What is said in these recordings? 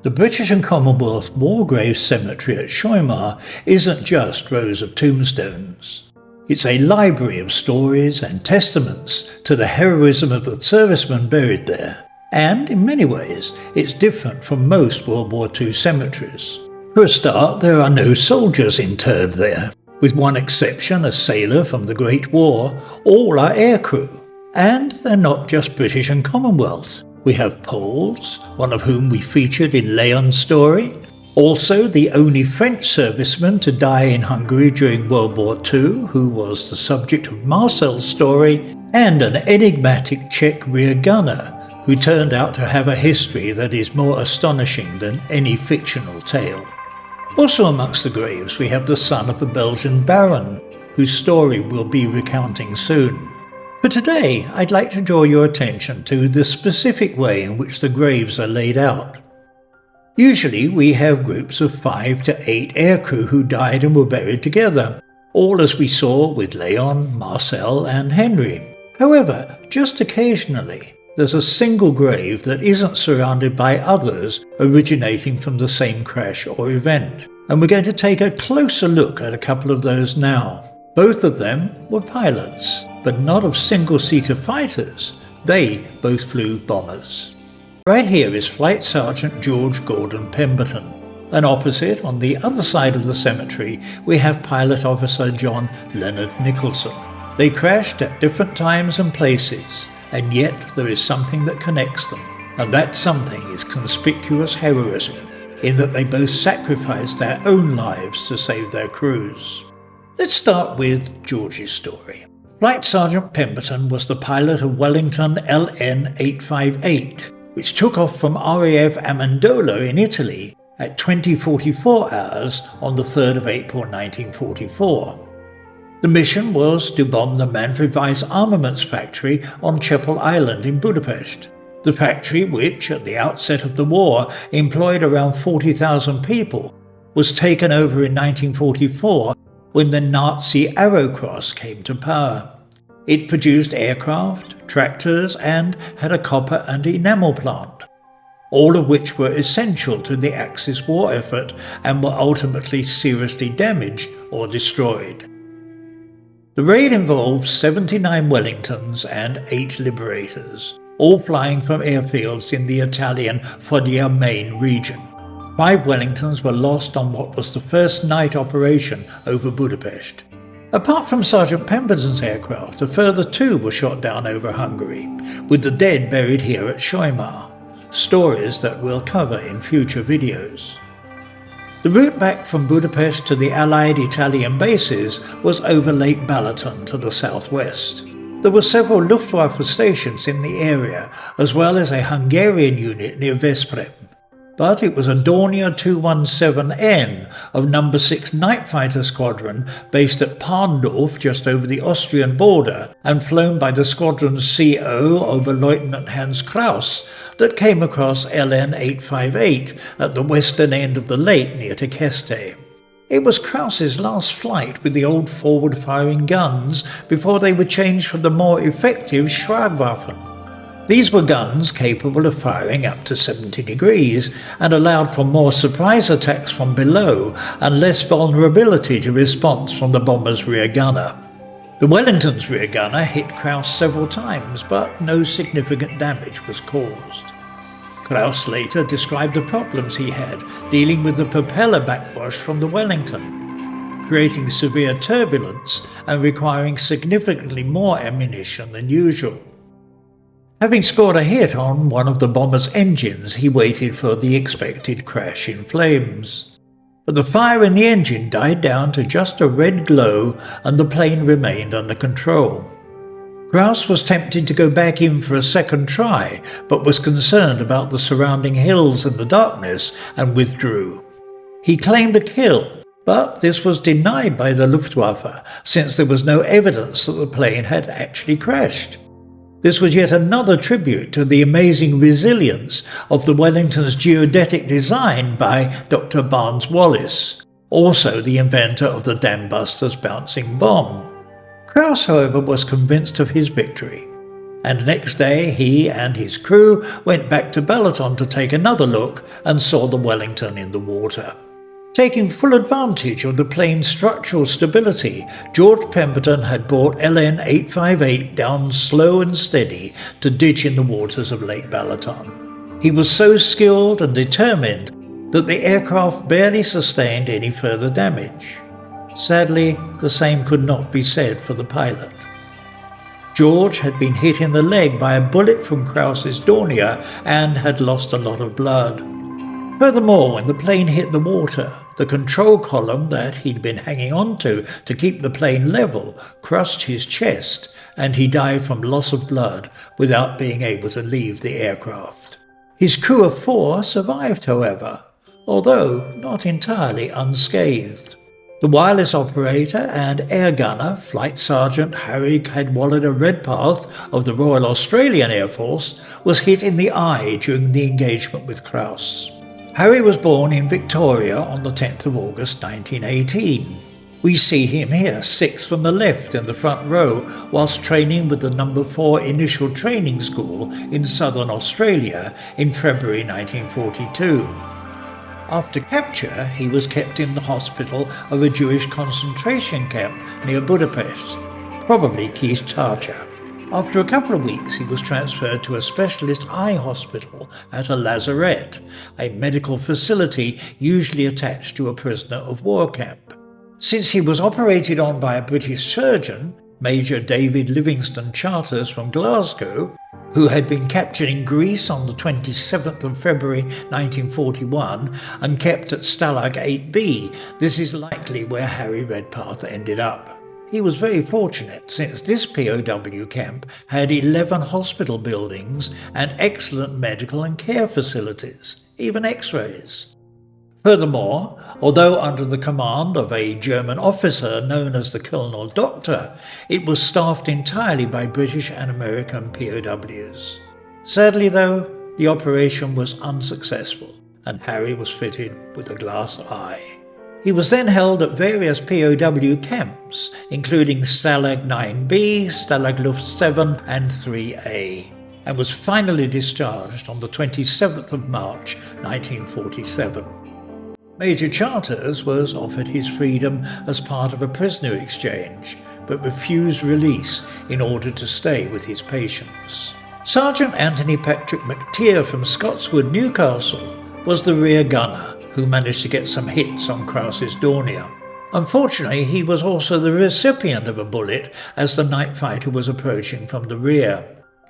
The British and Commonwealth War Graves Cemetery at Scheumar isn't just rows of tombstones. It's a library of stories and testaments to the heroism of the servicemen buried there. And, in many ways, it's different from most World War II cemeteries. For a start, there are no soldiers interred there. With one exception, a sailor from the Great War, all are aircrew. And they're not just British and Commonwealth. We have Poles, one of whom we featured in Leon's story, also the only French serviceman to die in Hungary during World War II, who was the subject of Marcel's story, and an enigmatic Czech rear gunner, who turned out to have a history that is more astonishing than any fictional tale. Also amongst the graves we have the son of a Belgian baron, whose story we'll be recounting soon. But today, I'd like to draw your attention to the specific way in which the graves are laid out. Usually, we have groups of 5 to 8 aircrew who died and were buried together, all as we saw with Leon, Marcel and Henry. However, just occasionally, there's a single grave that isn't surrounded by others originating from the same crash or event. And we're going to take a closer look at a couple of those now. Both of them were pilots, but not of single-seater fighters. They both flew bombers. Right here is Flight Sergeant George Gordon Pemberton. And opposite, on the other side of the cemetery, we have Pilot Officer John Leonard Nicholson. They crashed at different times and places, and yet there is something that connects them. And that something is conspicuous heroism, in that they both sacrificed their own lives to save their crews. Let's start with George's story. Flight Sergeant Pemberton was the pilot of Wellington LN 858, which took off from RAF Amendola in Italy at 20:44 hours on the 3rd of April 1944. The mission was to bomb the Manfred Weiss armaments factory on Chapel Island in Budapest. The factory, which at the outset of the war employed around 40,000 people, was taken over in 1944 when the Nazi Arrow Cross came to power. It produced aircraft, tractors, and had a copper and enamel plant, all of which were essential to the Axis war effort and were ultimately seriously damaged or destroyed. The raid involved 79 Wellingtons and 8 Liberators, all flying from airfields in the Italian Foggia Main region. 5 Wellingtons were lost on what was the first night operation over Budapest. Apart from Sergeant Pemberton's aircraft, a further 2 were shot down over Hungary, with the dead buried here at Scheumar, stories that we'll cover in future videos. The route back from Budapest to the Allied Italian bases was over Lake Balaton to the southwest. There were several Luftwaffe stations in the area, as well as a Hungarian unit near Veszprém. But it was a Dornier 217N of No. 6 Night Fighter Squadron based at Parndorf just over the Austrian border and flown by the squadron's CO Oberleutnant Hans Kraus that came across LN 858 at the western end of the lake near to Keste. It was Kraus's last flight with the old forward-firing guns before they were changed for the more effective Schlagwaffen. These were guns capable of firing up to 70 degrees and allowed for more surprise attacks from below and less vulnerability to response from the bomber's rear gunner. The Wellington's rear gunner hit Kraus several times, but no significant damage was caused. Kraus later described the problems he had dealing with the propeller backwash from the Wellington, creating severe turbulence and requiring significantly more ammunition than usual. Having scored a hit on one of the bomber's engines, he waited for the expected crash in flames. But the fire in the engine died down to just a red glow and the plane remained under control. Kraus was tempted to go back in for a second try, but was concerned about the surrounding hills and the darkness and withdrew. He claimed a kill, but this was denied by the Luftwaffe since there was no evidence that the plane had actually crashed. This was yet another tribute to the amazing resilience of the Wellington's geodetic design by Dr. Barnes Wallis, also the inventor of the Dambuster's bouncing bomb. Kraus, however, was convinced of his victory. And next day he and his crew went back to Balaton to take another look and saw the Wellington in the water. Taking full advantage of the plane's structural stability, George Pemberton had brought LN 858 down slow and steady to ditch in the waters of Lake Balaton. He was so skilled and determined that the aircraft barely sustained any further damage. Sadly, the same could not be said for the pilot. George had been hit in the leg by a bullet from Krause's Dornier and had lost a lot of blood. Furthermore, when the plane hit the water, the control column that he'd been hanging onto to keep the plane level crushed his chest, and he died from loss of blood without being able to leave the aircraft. His crew of 4 survived, however, although not entirely unscathed. The wireless operator and air gunner, Flight Sergeant Harry Cadwallader Redpath of the Royal Australian Air Force, was hit in the eye during the engagement with Krause. Harry was born in Victoria on the 10th of August 1918. We see him here, 6th from the left in the front row, whilst training with the No. 4 Initial Training School in southern Australia in February 1942. After capture, he was kept in the hospital of a Jewish concentration camp near Budapest, probably Kisztárcha. After a couple of weeks, he was transferred to a specialist eye hospital at a lazaret, a medical facility usually attached to a prisoner of war camp. Since he was operated on by a British surgeon, Major David Livingston Charters from Glasgow, who had been captured in Greece on the 27th of February 1941 and kept at Stalag 8B, this is likely where Harry Redpath ended up. He was very fortunate, since this POW camp had 11 hospital buildings and excellent medical and care facilities, even X-rays. Furthermore, although under the command of a German officer known as the Colonel Doctor, it was staffed entirely by British and American POWs. Sadly though, the operation was unsuccessful, and Harry was fitted with a glass eye. He was then held at various POW camps, including Stalag 9B, Stalag Luft 7 and 3A, and was finally discharged on the 27th of March 1947. Major Charters was offered his freedom as part of a prisoner exchange, but refused release in order to stay with his patients. Sergeant Anthony Patrick McTeer from Scotswood, Newcastle, was the rear gunner, who managed to get some hits on Krause's Dornier. Unfortunately, he was also the recipient of a bullet as the night fighter was approaching from the rear.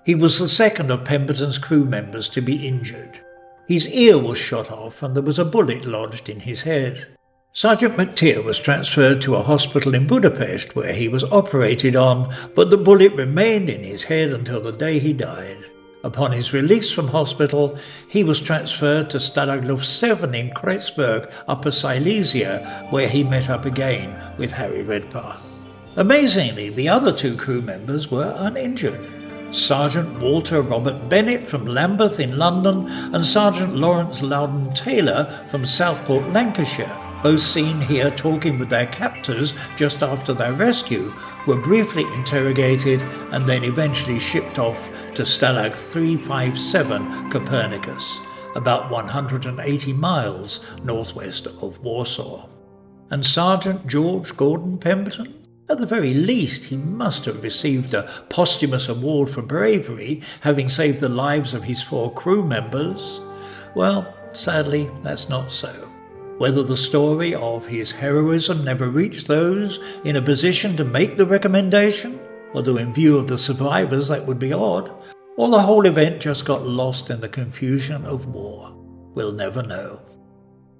He was the second of Pemberton's crew members to be injured. His ear was shot off and there was a bullet lodged in his head. Sergeant McTeer was transferred to a hospital in Budapest where he was operated on, but the bullet remained in his head until the day he died. Upon his release from hospital, he was transferred to Stalag Luft 7 in Kreuzberg, Upper Silesia, where he met up again with Harry Redpath. Amazingly, the other 2 crew members were uninjured. Sergeant Walter Robert Bennett from Lambeth in London and Sergeant Lawrence Loudon Taylor from Southport, Lancashire, both seen here talking with their captors just after their rescue, were briefly interrogated and then eventually shipped off to Stalag 357 Copernicus, about 180 miles northwest of Warsaw. And Sergeant George Gordon Pemberton? At the very least, he must have received a posthumous award for bravery, having saved the lives of his 4 crew members. Well, sadly, that's not so. Whether the story of his heroism never reached those in a position to make the recommendation, although in view of the survivors that would be odd, or the whole event just got lost in the confusion of war, we'll never know.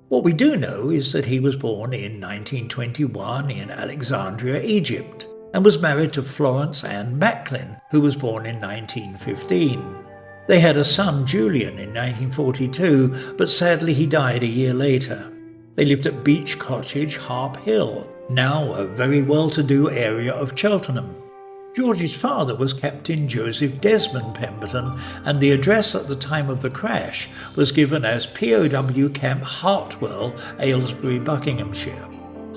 What we do know is that he was born in 1921 in Alexandria, Egypt, and was married to Florence Ann Macklin, who was born in 1915. They had a son, Julian, in 1942, but sadly he died a year later. They lived at Beach Cottage, Harp Hill, now a very well-to-do area of Cheltenham. George's father was Captain Joseph Desmond Pemberton, and the address at the time of the crash was given as POW Camp Hartwell, Aylesbury, Buckinghamshire.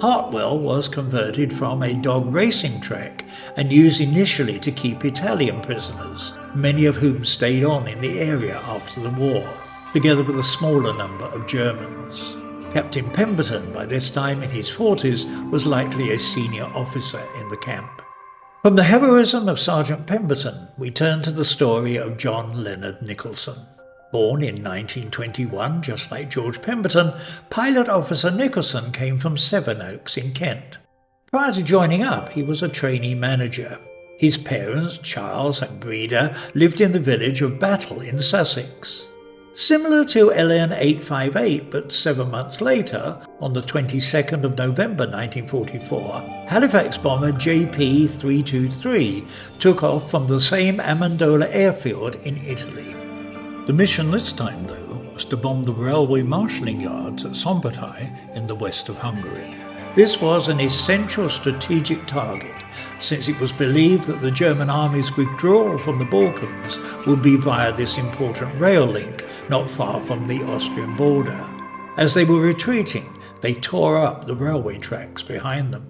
Hartwell was converted from a dog racing track and used initially to keep Italian prisoners, many of whom stayed on in the area after the war, together with a smaller number of Germans. Captain Pemberton, by this time in his 40s, was likely a senior officer in the camp. From the heroism of Sergeant Pemberton, we turn to the story of John Leonard Nicholson. Born in 1921, just like George Pemberton, Pilot Officer Nicholson came from Sevenoaks in Kent. Prior to joining up, he was a trainee manager. His parents, Charles and Breda, lived in the village of Battle in Sussex. Similar to LN 858, but 7 months later, on the 22nd of November 1944, Halifax bomber JP 323 took off from the same Amendola airfield in Italy. The mission this time, though, was to bomb the railway marshalling yards at Szombathely in the west of Hungary. This was an essential strategic target, since it was believed that the German army's withdrawal from the Balkans would be via this important rail link not far from the Austrian border. As they were retreating, they tore up the railway tracks behind them.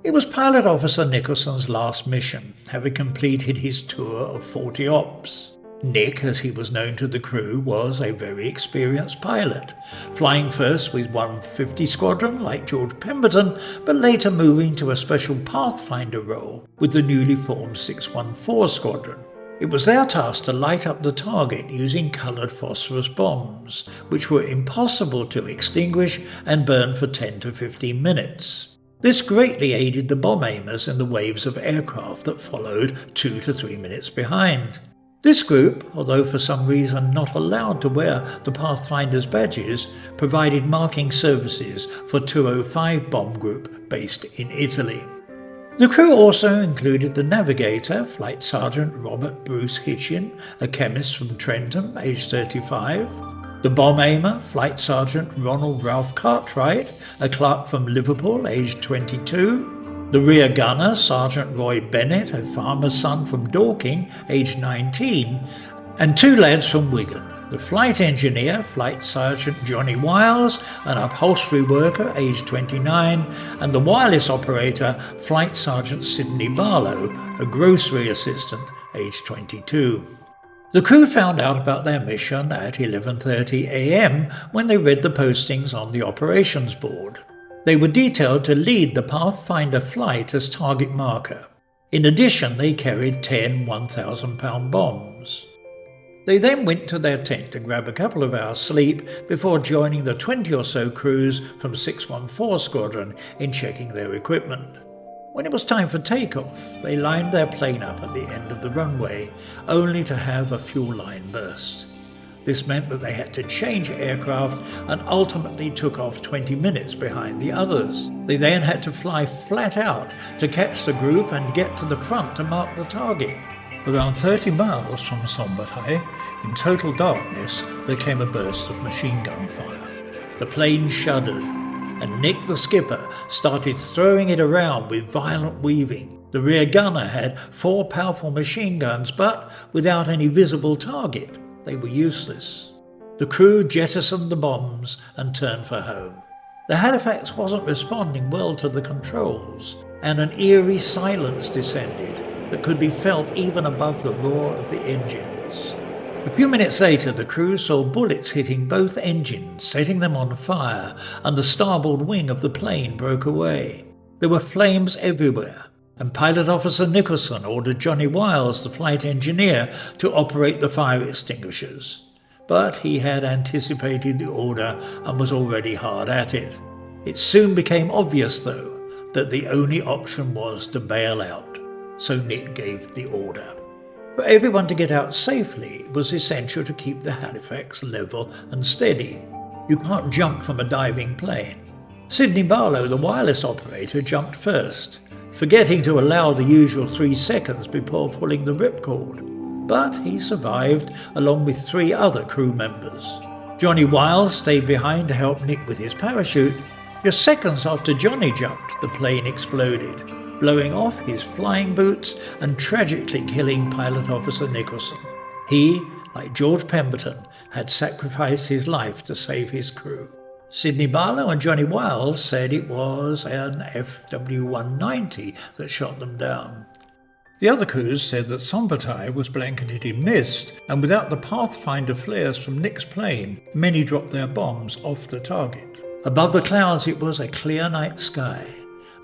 It was Pilot Officer Nicholson's last mission, having completed his tour of 40 ops. Nick, as he was known to the crew, was a very experienced pilot, flying first with 150 Squadron like George Pemberton, but later moving to a special Pathfinder role with the newly formed 614 Squadron. It was their task to light up the target using coloured phosphorus bombs, which were impossible to extinguish and burn for 10 to 15 minutes. This greatly aided the bomb aimers in the waves of aircraft that followed 2 to 3 minutes behind. This group, although for some reason not allowed to wear the Pathfinder's badges, provided marking services for 205 Bomb Group based in Italy. The crew also included the navigator, Flight Sergeant Robert Bruce Hitchin, a chemist from Trentham, aged 35, the bomb aimer, Flight Sergeant Ronald Ralph Cartwright, a clerk from Liverpool, aged 22, the rear gunner, Sergeant Roy Bennett, a farmer's son from Dorking, aged 19, and 2 lads from Wigan. The flight engineer, Flight Sergeant Johnny Wiles, an upholstery worker, aged 29, and the wireless operator, Flight Sergeant Sidney Barlow, a grocery assistant, aged 22. The crew found out about their mission at 11:30 a.m. when they read the postings on the operations board. They were detailed to lead the Pathfinder flight as target marker. In addition, they carried 10 1,000-pound bombs. They then went to their tent to grab a couple of hours' sleep before joining the 20 or so crews from 614 Squadron in checking their equipment. When it was time for takeoff, they lined their plane up at the end of the runway, only to have a fuel line burst. This meant that they had to change aircraft and ultimately took off 20 minutes behind the others. They then had to fly flat out to catch the group and get to the front to mark the target. Around 30 miles from Szombathely, in total darkness, there came a burst of machine gun fire. The plane shuddered, and Nick the skipper started throwing it around with violent weaving. The rear gunner had 4 powerful machine guns, but without any visible target. They were useless. The crew jettisoned the bombs and turned for home. The Halifax wasn't responding well to the controls, and an eerie silence descended that could be felt even above the roar of the engines. A few minutes later, the crew saw bullets hitting both engines, setting them on fire, and the starboard wing of the plane broke away. There were flames everywhere, and Pilot Officer Nicholson ordered Johnny Wiles, the flight engineer, to operate the fire extinguishers. But he had anticipated the order and was already hard at it. It soon became obvious, though, that the only option was to bail out, so Nick gave the order. For everyone to get out safely, it was essential to keep the Halifax level and steady. You can't jump from a diving plane. Sidney Barlow, the wireless operator, jumped first, forgetting to allow the usual 3 seconds before pulling the ripcord. But he survived, along with 3 other crew members. Johnny Wiles stayed behind to help Nick with his parachute. Just seconds after Johnny jumped, the plane exploded, blowing off his flying boots and tragically killing Pilot Officer Nicholson. He, like George Pemberton, had sacrificed his life to save his crew. Sidney Barlow and Johnny Wiles said it was an FW190 that shot them down. The other crews said that Sombatai was blanketed in mist, and without the Pathfinder flares from Nick's plane, many dropped their bombs off the target. Above the clouds it was a clear night sky,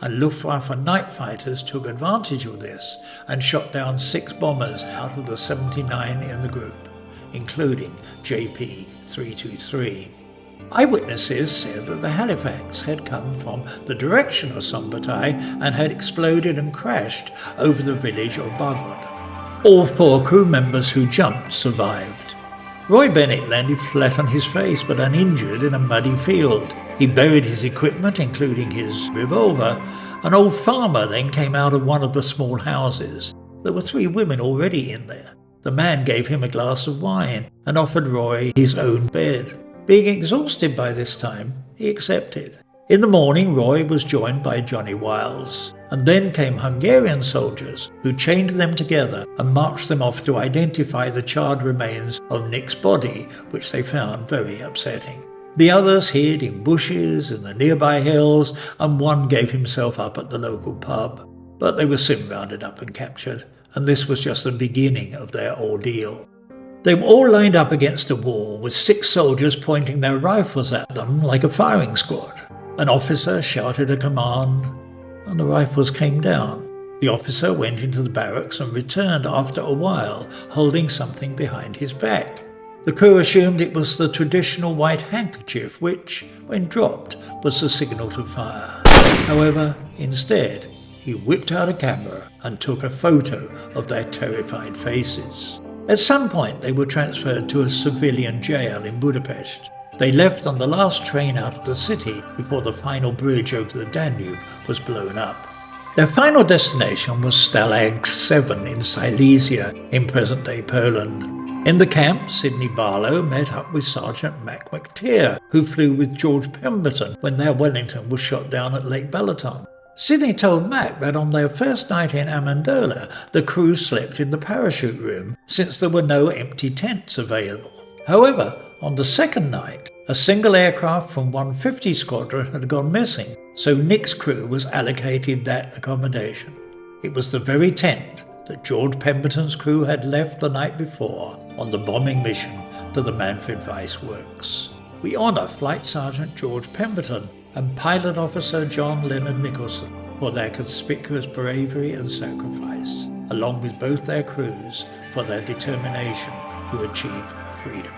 and Luftwaffe night fighters took advantage of this and shot down 6 bombers out of the 79 in the group, including JP-323. Eyewitnesses said that the Halifax had come from the direction of Sombatai and had exploded and crashed over the village of Bagod. All 4 crew members who jumped survived. Roy Bennett landed flat on his face but uninjured in a muddy field. He buried his equipment, including his revolver. An old farmer then came out of one of the small houses. There were 3 women already in there. The man gave him a glass of wine and offered Roy his own bed. Being exhausted by this time, he accepted. In the morning, Roy was joined by Johnny Wiles, and then came Hungarian soldiers who chained them together and marched them off to identify the charred remains of Nick's body, which they found very upsetting. The others hid in bushes in the nearby hills, and one gave himself up at the local pub. But they were soon rounded up and captured, and this was just the beginning of their ordeal. They were all lined up against a wall with 6 soldiers pointing their rifles at them like a firing squad. An officer shouted a command, and the rifles came down. The officer went into the barracks and returned after a while, holding something behind his back. The crew assumed it was the traditional white handkerchief, which, when dropped, was the signal to fire. However, instead, he whipped out a camera and took a photo of their terrified faces. At some point, they were transferred to a civilian jail in Budapest. They left on the last train out of the city before the final bridge over the Danube was blown up. Their final destination was Stalag 7 in Silesia, in present-day Poland. In the camp, Sidney Barlow met up with Sergeant Mac McTeer, who flew with George Pemberton when their Wellington was shot down at Lake Balaton. Sidney told Mac that on their first night in Amendola, the crew slept in the parachute room since there were no empty tents available. However, on the second night, a single aircraft from 150 Squadron had gone missing, so Nick's crew was allocated that accommodation. It was the very tent that George Pemberton's crew had left the night before on the bombing mission to the Manfred Weiss Works. We honour Flight Sergeant George Pemberton and Pilot Officer John Leonard Nicholson for their conspicuous bravery and sacrifice, along with both their crews for their determination to achieve freedom.